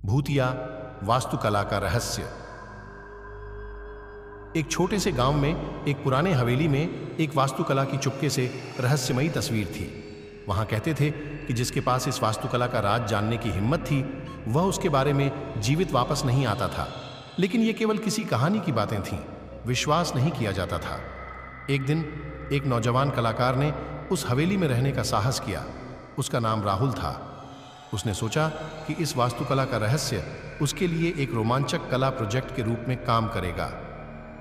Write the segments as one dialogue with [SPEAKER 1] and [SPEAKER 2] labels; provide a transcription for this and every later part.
[SPEAKER 1] भूतिया वास्तुकला का रहस्य। एक छोटे से गांव में एक पुराने हवेली में एक वास्तुकला की चुपके से रहस्यमयी तस्वीर थी। वहां कहते थे कि जिसके पास इस वास्तुकला का राज जानने की हिम्मत थी वह उसके बारे में जीवित वापस नहीं आता था। लेकिन यह केवल किसी कहानी की बातें थीं, विश्वास नहीं किया जाता था। एक दिन एक नौजवान कलाकार ने उस हवेली में रहने का साहस किया। उसका नाम राहुल था। उसने सोचा कि इस वास्तुकला का रहस्य उसके लिए एक रोमांचक कला प्रोजेक्ट के रूप में काम करेगा।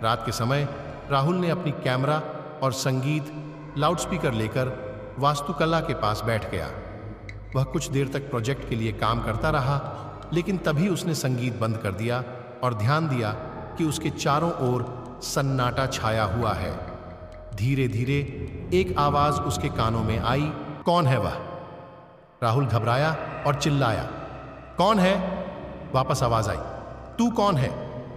[SPEAKER 1] रात के समय राहुल ने अपनी कैमरा और संगीत लाउडस्पीकर लेकर वास्तुकला के पास बैठ गया। वह कुछ देर तक प्रोजेक्ट के लिए काम करता रहा, लेकिन तभी उसने संगीत बंद कर दिया और ध्यान दिया कि उसके चारों ओर सन्नाटा छाया हुआ है। धीरे धीरे एक आवाज उसके कानों में आई, कौन है वह? राहुल घबराया और चिल्लाया, कौन है? वापस आवाज आई, तू कौन है?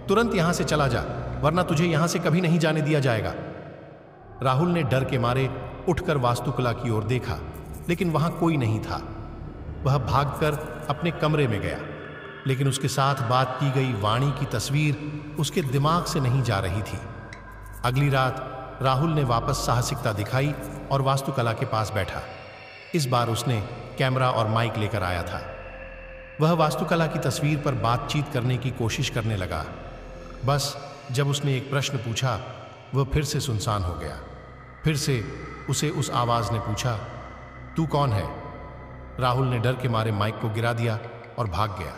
[SPEAKER 1] तुरंत यहां से चला जा, वरना तुझे यहां से कभी नहीं जाने दिया जाएगा। राहुल ने डर के मारे उठकर वास्तुकला की ओर देखा, लेकिन वहां कोई नहीं था। वह भागकर अपने कमरे में गया, लेकिन उसके साथ बात की गई वाणी की तस्वीर उसके दिमाग से नहीं जा रही थी। अगली रात राहुल ने वापस साहसिकता दिखाई और वास्तुकला के पास बैठा। इस बार उसने कैमरा और माइक लेकर आया था। वह वास्तुकला की तस्वीर पर बातचीत करने की कोशिश करने लगा। बस जब उसने एक प्रश्न पूछा, वह फिर से सुनसान हो गया। फिर से उसे उस आवाज ने पूछा, तू कौन है? राहुल ने डर के मारे माइक को गिरा दिया और भाग गया।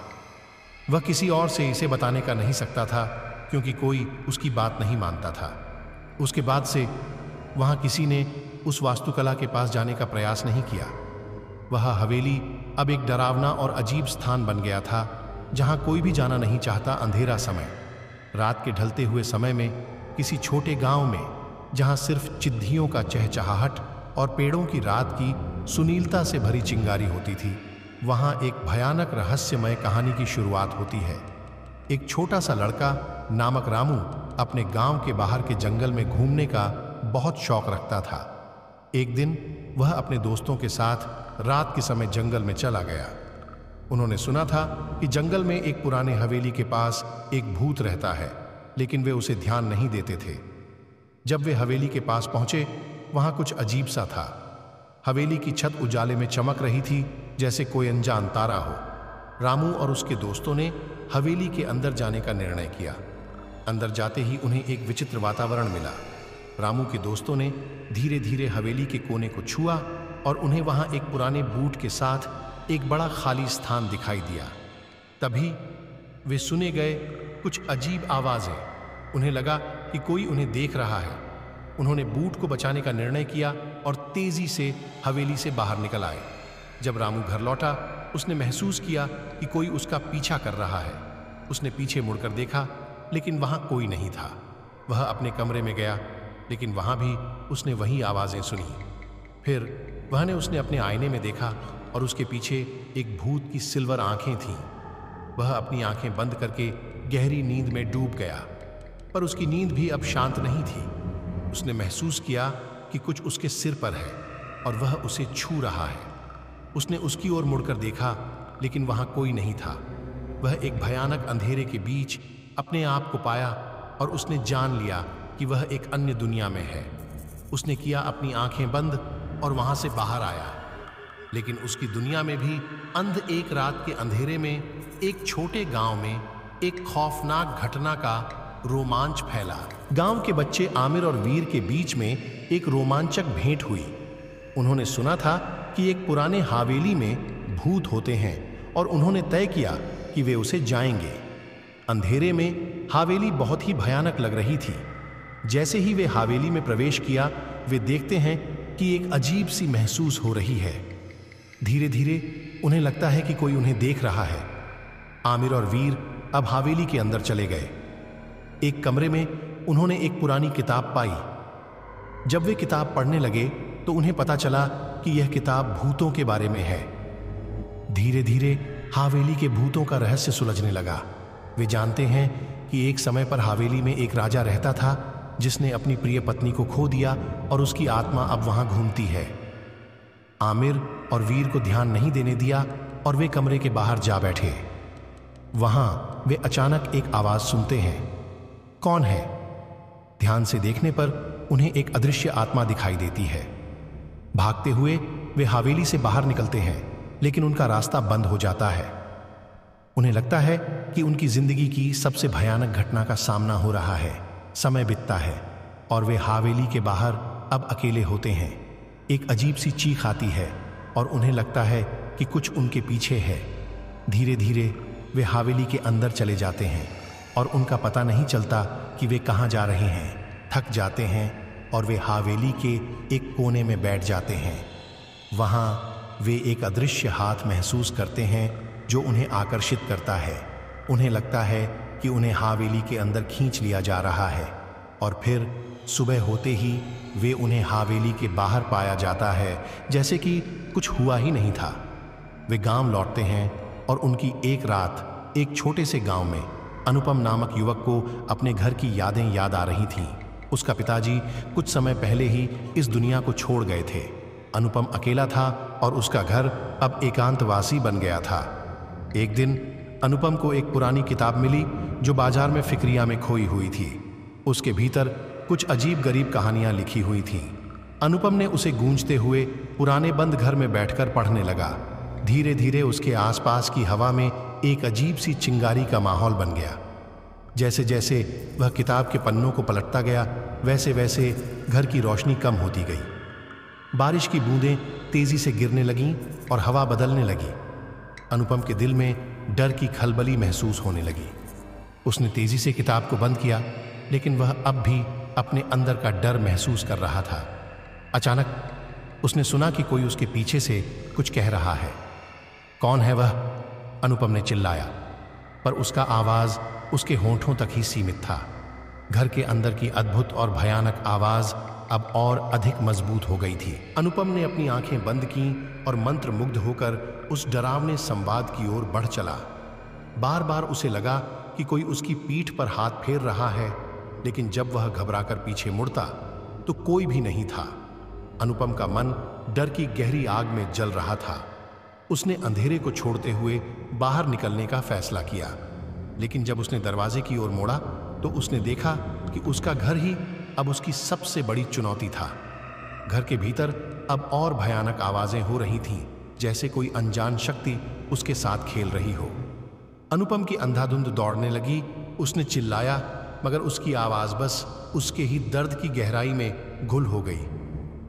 [SPEAKER 1] वह किसी और से इसे बताने का नहीं सकता था, क्योंकि कोई उसकी बात नहीं मानता था। उसके बाद से वहां किसी ने उस वास्तुकला के पास जाने का प्रयास नहीं किया। वह हवेली अब एक डरावना और अजीब स्थान बन गया था, जहां कोई भी जाना नहीं चाहता। अंधेरा समय, रात के ढलते हुए समय में किसी छोटे गांव में, जहां सिर्फ चिद्धियों का चहचहाहट और पेड़ों की रात की सुनीलता से भरी चिंगारी होती थी, वहां एक भयानक रहस्यमय कहानी की शुरुआत होती है। एक छोटा सा लड़का नामक रामू अपने गांव के बाहर के जंगल में घूमने का बहुत शौक रखता था। एक दिन वह अपने दोस्तों के साथ रात के समय जंगल में चला गया। उन्होंने सुना था कि जंगल में एक पुराने हवेली के पास एक भूत रहता है, लेकिन वे उसे ध्यान नहीं देते थे। जब वे हवेली के पास पहुंचे, वहां कुछ अजीब सा था। हवेली की छत उजाले में चमक रही थी, जैसे कोई अनजान तारा हो। रामू और उसके दोस्तों ने हवेली के अंदर जाने का निर्णय किया। अंदर जाते ही उन्हें एक विचित्र वातावरण मिला। रामू के दोस्तों ने धीरे धीरे हवेली के कोने को छुआ और उन्हें वहां एक पुराने बूट के साथ एक बड़ा खाली स्थान दिखाई दिया। तभी वे सुने गए कुछ अजीब आवाजें। उन्हें लगा कि कोई उन्हें देख रहा है। उन्होंने बूट को बचाने का निर्णय किया और तेजी से हवेली से बाहर निकल आए। जब रामू घर लौटा, उसने महसूस किया कि कोई उसका पीछा कर रहा है। उसने पीछे मुड़कर देखा, लेकिन वहां कोई नहीं था। वह अपने कमरे में गया, लेकिन वहां भी उसने वही आवाजें सुनी। फिर उसने अपने आईने में देखा और उसके पीछे एक भूत की सिल्वर आंखें थीं। वह अपनी आंखें बंद करके गहरी नींद में डूब गया, पर उसकी नींद भी अब शांत नहीं थी। उसने महसूस किया कि कुछ उसके सिर पर है और वह उसे छू रहा है। उसने उसकी ओर मुड़कर देखा, लेकिन वहां कोई नहीं था। वह एक भयानक अंधेरे के बीच अपने आप को पाया और उसने जान लिया कि वह एक अन्य दुनिया में है। उसने किया अपनी आंखें बंद और वहां से बाहर आया, लेकिन उसकी दुनिया में भी अंध एक रात के अंधेरे में एक छोटे गांव में एक खौफनाक घटना का रोमांच फैला। गांव के बच्चे आमिर और वीर के बीच में एक रोमांचक भेंट हुई। उन्होंने सुना था कि एक पुराने हवेली में भूत होते हैं और उन्होंने तय किया कि वे उसे जाएंगे। अंधेरे में हवेली बहुत ही भयानक लग रही थी। जैसे ही वे हवेली में प्रवेश किया, वे देखते हैं कि एक अजीब सी महसूस हो रही है। धीरे धीरे उन्हें लगता है कि कोई उन्हें देख रहा है। आमिर और वीर अब हवेली के अंदर चले गए। एक कमरे में उन्होंने एक पुरानी किताब पाई। जब वे किताब पढ़ने लगे तो उन्हें पता चला कि यह किताब भूतों के बारे में है। धीरे धीरे हवेली के भूतों का रहस्य सुलझने लगा। वे जानते हैं कि एक समय पर हवेली में एक राजा रहता था, जिसने अपनी प्रिय पत्नी को खो दिया और उसकी आत्मा अब वहां घूमती है। आमिर और वीर को ध्यान नहीं देने दिया और वे कमरे के बाहर जा बैठे। वहां वे अचानक एक आवाज सुनते हैं। कौन है? ध्यान से देखने पर उन्हें एक अदृश्य आत्मा दिखाई देती है। भागते हुए वे हवेली से बाहर निकलते हैं, लेकिन उनका रास्ता बंद हो जाता है। उन्हें लगता है कि उनकी जिंदगी की सबसे भयानक घटना का सामना हो रहा है। समय बीतता है और वे हवेली के बाहर अब अकेले होते हैं। एक अजीब सी चीख आती है और उन्हें लगता है कि कुछ उनके पीछे है। धीरे धीरे वे हवेली के अंदर चले जाते हैं और उनका पता नहीं चलता कि वे कहाँ जा रहे हैं। थक जाते हैं और वे हवेली के एक कोने में बैठ जाते हैं। वहाँ वे एक अदृश्य हाथ महसूस करते हैं जो उन्हें आकर्षित करता है। उन्हें लगता है कि उन्हें हवेली के अंदर खींच लिया जा रहा है और फिर सुबह होते ही वे उन्हें हवेली के बाहर पाया जाता है, जैसे कि कुछ हुआ ही नहीं था। वे गांव लौटते हैं और उनकी एक रात एक छोटे से गांव में अनुपम नामक युवक को अपने घर की यादें याद आ रही थीं। उसका पिताजी कुछ समय पहले ही इस दुनिया को छोड़ गए थे। अनुपम अकेला था और उसका घर अब एकांतवासी बन गया था। एक दिन अनुपम को एक पुरानी किताब मिली जो बाजार में फिक्रिया में खोई हुई थी। उसके भीतर कुछ अजीब गरीब कहानियां लिखी हुई थीं। अनुपम ने उसे गूंजते हुए पुराने बंद घर में बैठकर पढ़ने लगा। धीरे धीरे उसके आसपास की हवा में एक अजीब सी चिंगारी का माहौल बन गया। जैसे जैसे वह किताब के पन्नों को पलटता गया, वैसे वैसे घर की रोशनी कम होती गई। बारिश की बूंदें तेजी से गिरने लगीं और हवा बदलने लगी। अनुपम के दिल में डर की खलबली महसूस होने लगी। उसने तेजी से किताब को बंद किया, लेकिन वह अब भी अपने अंदर का डर महसूस कर रहा था। अचानक उसने सुना कि कोई उसके पीछे से कुछ कह रहा है। कौन है वह? अनुपम ने चिल्लाया, पर उसका आवाज उसके होंठों तक ही सीमित था। घर के अंदर की अद्भुत और भयानक आवाज अब और अधिक मजबूत हो गई थी। अनुपम ने अपनी आंखें बंद कीं और मंत्रमुग्ध होकर उस डरावने संवाद की ओर बढ़ चला। बार बार उसे लगा कि कोई उसकी पीठ पर हाथ फेर रहा है, लेकिन जब वह घबराकर पीछे मुड़ता तो कोई भी नहीं था। अनुपम का मन डर की गहरी आग में जल रहा था। उसने अंधेरे को छोड़ते हुए बाहर निकलने का फैसला किया, लेकिन जब उसने दरवाजे की ओर मोड़ा तो उसने देखा कि उसका घर ही अब उसकी सबसे बड़ी चुनौती था। घर के भीतर अब और भयानक आवाजें हो रही थीं, जैसे कोई अनजान शक्ति उसके साथ खेल रही हो। अनुपम की अंधाधुंध दौड़ने लगी। उसने चिल्लाया, मगर उसकी आवाज बस उसके ही दर्द की गहराई में घुल हो गई।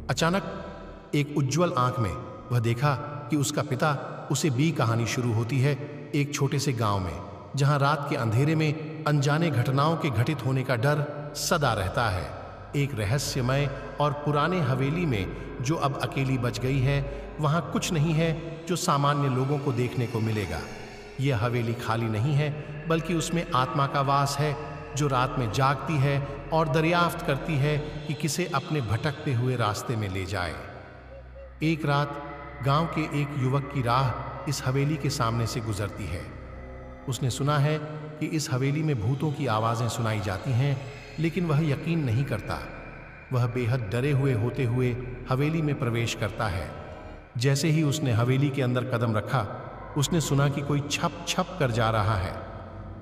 [SPEAKER 1] अचानक एक उज्जवल आंख में वह देखा कि उसका पिता उसे भी कहानी शुरू होती है एक छोटे से गांव में, जहां रात के अंधेरे में अनजाने घटनाओं के घटित होने का डर सदा रहता है। एक रहस्यमय और पुराने हवेली में जो अब अकेली बच गई है, वहां कुछ नहीं है जो सामान्य लोगों को देखने को मिलेगा। यह हवेली खाली नहीं है, बल्कि उसमें आत्मा का वास है जो रात में जागती है और दरियाफ्त करती है कि किसे अपने भटकते हुए रास्ते में ले जाए। एक रात गांव के एक युवक की राह इस हवेली के सामने से गुजरती है। उसने सुना है कि इस हवेली में भूतों की आवाजें सुनाई जाती हैं, लेकिन वह यकीन नहीं करता। वह बेहद डरे हुए होते हुए हवेली में प्रवेश करता है। जैसे ही उसने हवेली के अंदर कदम रखा, उसने सुना कि कोई छप छप कर जा रहा है।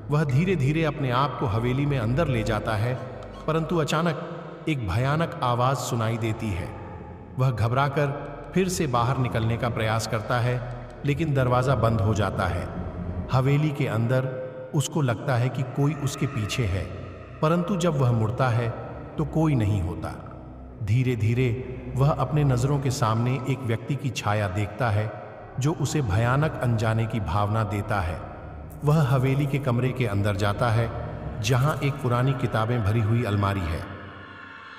[SPEAKER 1] वह धीरे धीरे अपने आप को हवेली में अंदर ले जाता है, परंतु अचानक एक भयानक आवाज सुनाई देती है। वह घबराकर फिर से बाहर निकलने का प्रयास करता है, लेकिन दरवाजा बंद हो जाता है। हवेली के अंदर उसको लगता है कि कोई उसके पीछे है, परंतु जब वह मुड़ता है तो कोई नहीं होता। धीरे धीरे वह अपने नजरों के सामने एक व्यक्ति की छाया देखता है जो उसे भयानक अनजाने की भावना देता है। वह हवेली के कमरे के अंदर जाता है, जहां एक पुरानी किताबें भरी हुई अलमारी है।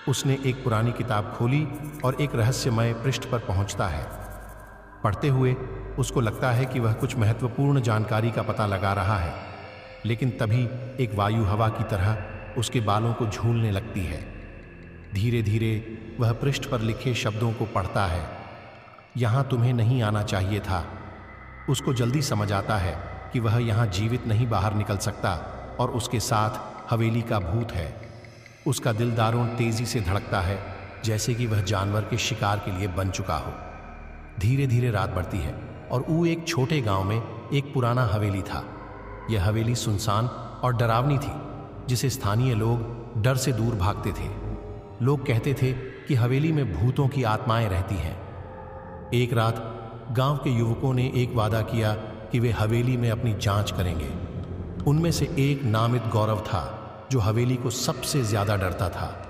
[SPEAKER 1] उसने एक पुरानी किताब खोली और एक रहस्यमय पृष्ठ पर पहुंचता है। पढ़ते हुए उसको लगता है कि वह कुछ महत्वपूर्ण जानकारी का पता लगा रहा है, लेकिन तभी एक वायु हवा की तरह उसके बालों को झूलने लगती है। धीरे धीरे वह पृष्ठ पर लिखे शब्दों को पढ़ता है। यहाँ तुम्हें नहीं आना चाहिए था। उसको जल्दी समझ आता है कि वह यहाँ जीवित नहीं बाहर निकल सकता और उसके साथ हवेली का भूत है। उसका दिल दारुण तेजी से धड़कता है, जैसे कि वह जानवर के शिकार के लिए बन चुका हो। धीरे धीरे रात बढ़ती है और एक छोटे गांव में एक पुराना हवेली था। यह हवेली सुनसान और डरावनी थी, जिसे स्थानीय लोग डर से दूर भागते थे। लोग कहते थे कि हवेली में भूतों की आत्माएं रहती हैं। एक रात गांव के युवकों ने एक वादा किया कि वे हवेली में अपनी जांच करेंगे। उनमें से एक नामित गौरव था, जो हवेली को सबसे ज्यादा डरता था।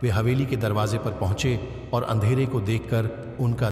[SPEAKER 1] वे हवेली के दरवाजे पर पहुंचे और अंधेरे को देखकर उनका